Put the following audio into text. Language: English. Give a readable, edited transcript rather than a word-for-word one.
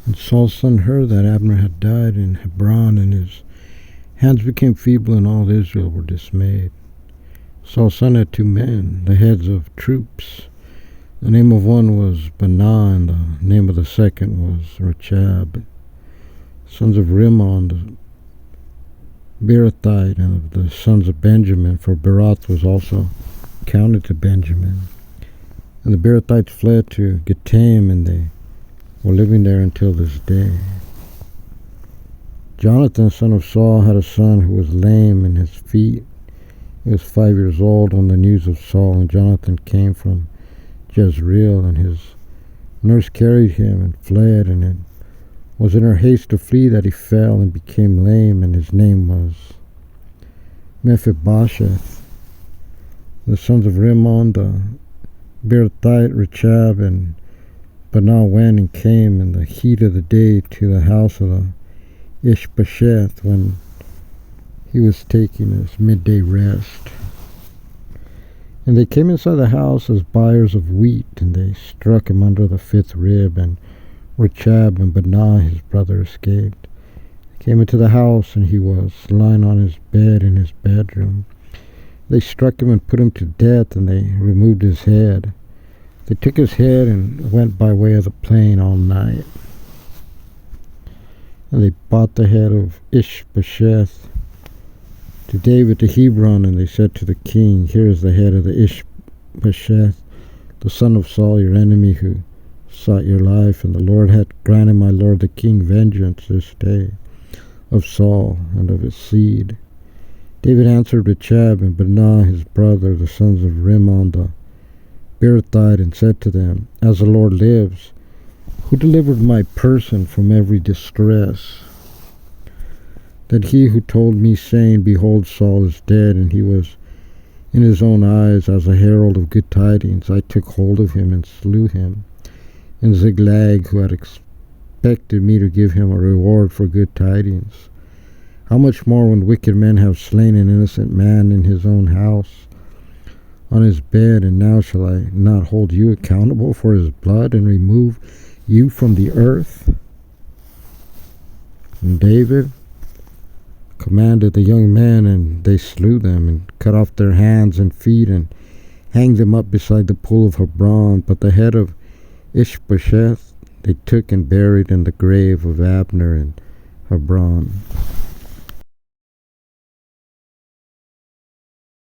And Saul's son heard that Abner had died in Hebron, and his hands became feeble, and all Israel were dismayed. Saul's son had 2 men, the heads of troops. The name of one was Baanah, and the name of the second was Rechab, sons of Rimmon the Beerothite, and of the sons of Benjamin, for Beeroth was also counted to Benjamin. And the Beerothites fled to Gittaim, and they were living there until this day. Jonathan, son of Saul, had a son who was lame in his feet. He was 5 years old when the news of Saul and Jonathan came from Jezreel, and his nurse carried him and fled, and it was in her haste to flee that he fell and became lame, and his name was Mephibosheth. The sons of Rimmon the Beerothite, Rechab and Baanah, went and came in the heat of the day to the house of the Ishbosheth when he was taking his midday rest. And they came inside the house as buyers of wheat, and they struck him under the 5th rib, and Rechab and Baanah his brother escaped. They came into the house, and he was lying on his bed in his bedroom. They struck him and put him to death, and they removed his head. They took his head and went by way of the plain all night. And they brought the head of Ishbosheth to David to Hebron, and they said to the king, "Here is the head of the Ishbosheth, the son of Saul, your enemy, who sought your life, and the Lord hath granted my lord the king vengeance this day of Saul and of his seed." David answered Rechab and Baanah his brother, the sons of Rimmon the Beerothite, and said to them, "As the Lord lives, who delivered my person from every distress, that he who told me, saying, Behold, Saul is dead, and he was in his own eyes as a herald of good tidings, I took hold of him and slew him, and Ziglag, who had expected me to give him a reward for good tidings. How much more when wicked men have slain an innocent man in his own house, on his bed, and now shall I not hold you accountable for his blood, and remove you from the earth?" And David commanded the young men, and they slew them, and cut off their hands and feet, and hanged them up beside the pool of Hebron. But the head of Ishbosheth they took and buried in the grave of Abner in Hebron.